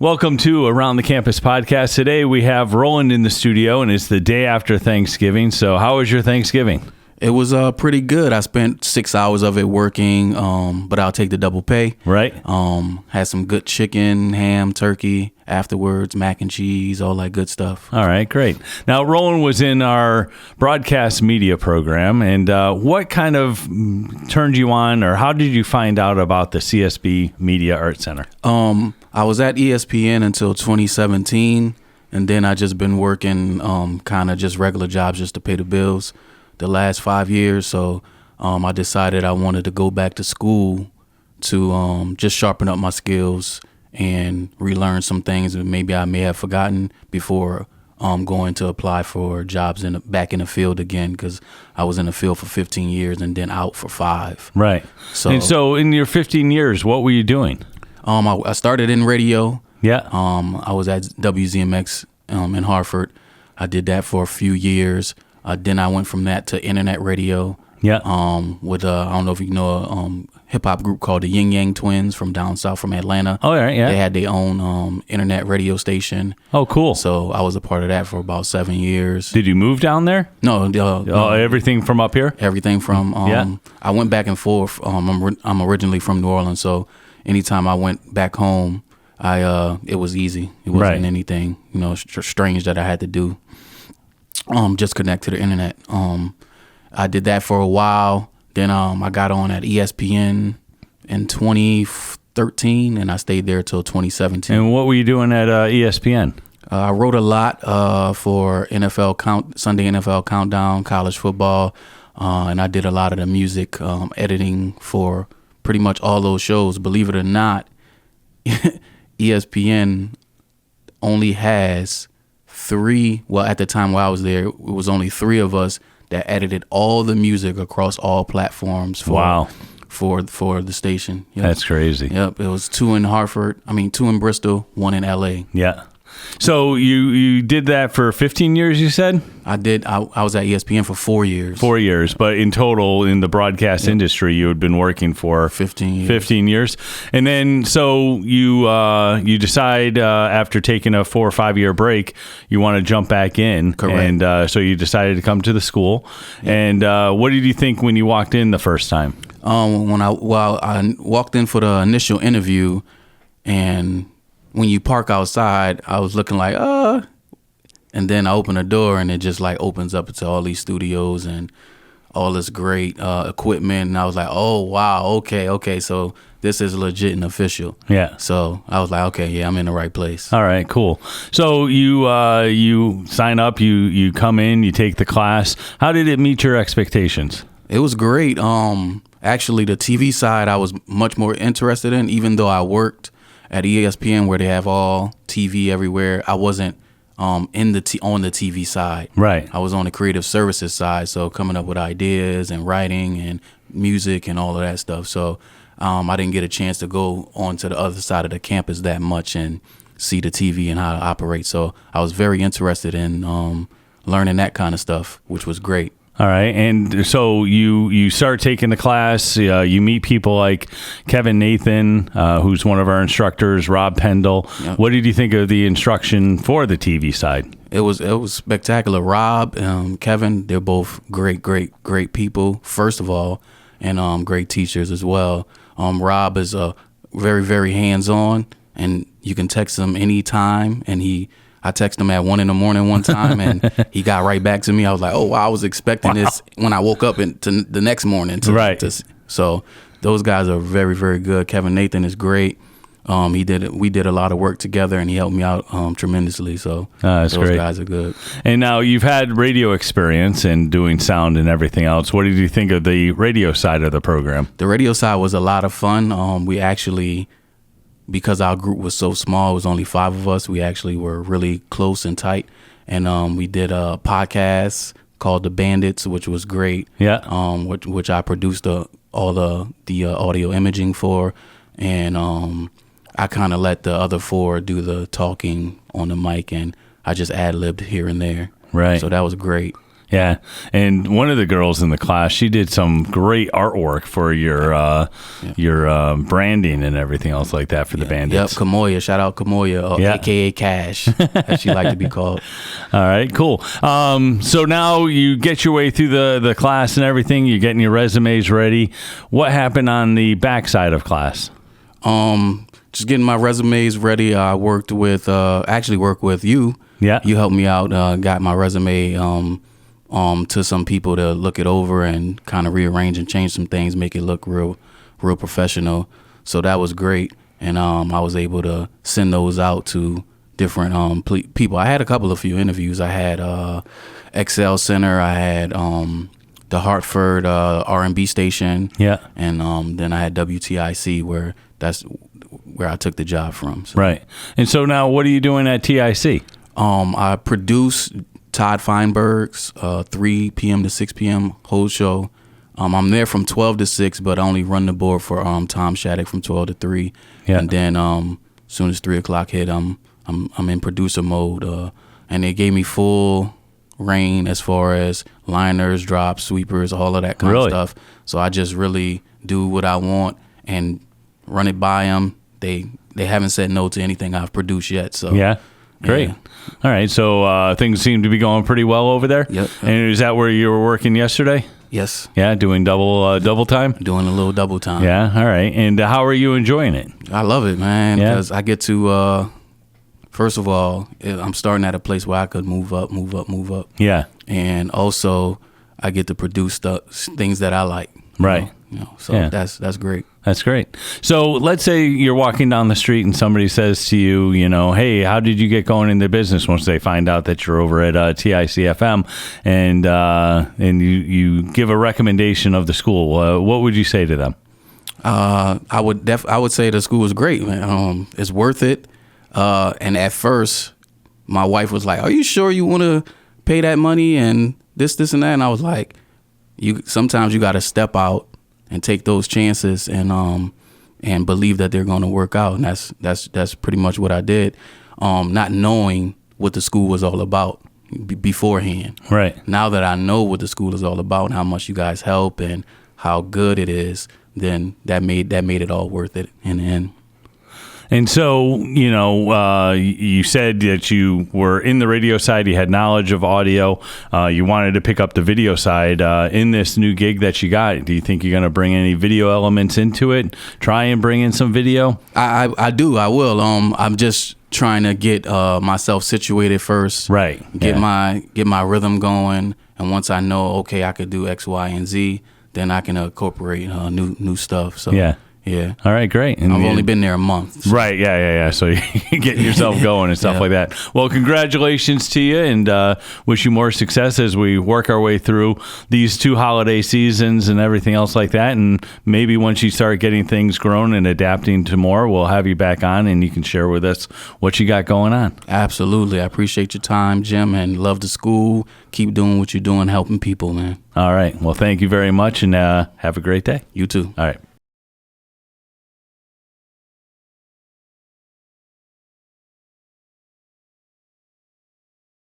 Welcome to Around the Campus podcast. Today we have Rowland in the studio, and it's the day after Thanksgiving. So how was your Thanksgiving? It was pretty good. I spent 6 hours of it working, but I'll take the double pay. Right. Had some good chicken, ham, turkey afterwards, mac and cheese, all that good stuff. All right, great. Now, Rowland was in our broadcast media program, and what kind of turned you on, or how did you find out about the CSB Media Arts Center? I was at ESPN until 2017, and then I just been working kind of just regular jobs just to pay the bills the last 5 years. So I decided I wanted to go back to school to just sharpen up my skills and relearn some things that maybe I may have forgotten before going to apply for jobs back in the field again, because I was in the field for 15 years and then out for 5. Right. So in your 15 years, what were you doing? I started in radio. Yeah. I was at WZMX in Hartford. I did that for a few years. Then I went from that to internet radio. Yeah. With I don't know if you know a hip hop group called the Yin Yang Twins from down south from Atlanta. Oh, right, yeah. They had their own internet radio station. Oh, cool. So I was a part of that for about 7 years. Did you move down there? No. Everything from up here? Everything from I went back and forth. I'm originally from New Orleans, so anytime I went back home, it was easy. It wasn't anything strange that I had to do. Just connect to the internet. I did that for a while. Then I got on at ESPN in 2013, and I stayed there till 2017. And what were you doing at ESPN? I wrote a lot for Sunday NFL Countdown, college football, and I did a lot of the music editing for pretty much all those shows. Believe it or not, ESPN only has 3. Well, at the time while I was there, it was only 3 of us that edited all the music across all platforms for the station. Yep. That's crazy. Yep. It was 2 in Bristol, 1 in LA. Yeah. So you did that for 15 years, you said? I did. I was at ESPN for 4 years. 4 years, but in total in the broadcast industry, you had been working for 15 years. 15 years. And then so you decide after taking a 4 or 5 year break, you want to jump back in. Correct. And so you decided to come to the school. Yeah. And what did you think when you walked in the first time? When I walked in for the initial interview, and when you park outside, I was looking like, and then I open the door and it just like opens up to all these studios and all this great equipment. And I was like, oh, wow. Okay. So this is legit and official. Yeah. So I was like, okay, yeah, I'm in the right place. All right, cool. So you sign up, you come in, you take the class. How did it meet your expectations? It was great. Actually, the TV side I was much more interested in, even though I worked at ESPN where they have all TV everywhere. I wasn't on the TV side. Right. I was on the creative services side, so coming up with ideas and writing and music and all of that stuff. So I didn't get a chance to go on to the other side of the campus that much and see the TV and how to operate. So I was very interested in learning that kind of stuff, which was great. All right. And so you start taking the class, you meet people like Kevin Nathan, who's one of our instructors, Rob Pendle. Yep. What did you think of the instruction for the TV side? It was spectacular. Rob, Kevin, they're both great people, first of all, and great teachers as well. Rob is very, very hands-on, and you can text him anytime, and I texted him at 1 a.m. one time, and he got right back to me. I was like, oh, wow, I was expecting this when I woke up to the next morning. So those guys are very, very good. Kevin Nathan is great. We did a lot of work together, and he helped me out tremendously. So those great. Guys are good. And now you've had radio experience and doing sound and everything else. What did you think of the radio side of the program? The radio side was a lot of fun. We actually, because our group was so small, it was only 5 of us, we actually were really close and tight. And we did a podcast called The Bandits, which was great. Yeah. Which I produced all the audio imaging for. And I kind of let the other 4 do the talking on the mic, and I just ad-libbed here and there. Right. So that was great. Yeah, and one of the girls in the class, she did some great artwork for your branding and everything else like that for the Bandits. Yep, Kamoya. Shout out Kamoya, a.k.a. Cash, as she like to be called. All right, cool. So now you get your way through the class and everything. You're getting your resumes ready. What happened on the backside of class? Just getting my resumes ready. I worked with you. Yeah. You helped me out. Got my resume to some people to look it over and kind of rearrange and change some things, make it look real professional. So that was great. And I was able to send those out to different people. I had a few interviews. I had Excel Center. I had the Hartford R&B station. Yeah. And then I had WTIC, where I took the job from. So. Right. And so now what are you doing at TIC? I produce Todd Feinberg's 3 p.m. to 6 p.m. whole show. I'm there from 12 to 6, but I only run the board for Tom Shattuck from 12 to 3. Yeah. And then as soon as 3 o'clock hit, I'm in producer mode. And they gave me full reign as far as liners, drops, sweepers, all of that kind of stuff. So I just really do what I want and run it by them. They haven't said no to anything I've produced yet. So yeah. Great. Yeah. All right. So things seem to be going pretty well over there. Yep. And is that where you were working yesterday? Yes. Yeah, doing double time? Doing a little double time. Yeah. All right. And how are you enjoying it? I love it, man, because I get to, first of all, I'm starting at a place where I could move up. Yeah. And also I get to produce things that I like. Right. So that's great. That's great. So let's say you're walking down the street and somebody says to you, hey, how did you get going into business once they find out that you're over at TICFM and you give a recommendation of the school? What would you say to them? I would say the school is great, man. It's worth it. And at first, my wife was like, "Are you sure you want to pay that money and this and that?" And I was like, sometimes you got to step out and take those chances and believe that they're going to work out. And that's pretty much what I did, not knowing what the school was all about beforehand. Right. Now that I know what the school is all about and how much you guys help and how good it is, then that made it all worth it in the end. And so, you said that you were in the radio side, you had knowledge of audio, you wanted to pick up the video side. In this new gig that you got, do you think you're going to bring any video elements into it? Try and bring in some video? I do. I will. I'm just trying to get myself situated first. Right. Get my rhythm going. And once I know, okay, I could do X, Y, and Z, then I can incorporate new stuff. So yeah. Yeah. All right, great. And I've only been there a month. So. Right, yeah. So you're getting yourself going and stuff like that. Well, congratulations to you, and wish you more success as we work our way through these 2 holiday seasons and everything else like that. And maybe once you start getting things grown and adapting to more, we'll have you back on and you can share with us what you got going on. Absolutely. I appreciate your time, Jim, and love the school. Keep doing what you're doing, helping people, man. All right. Well, thank you very much, and have a great day. You too. All right.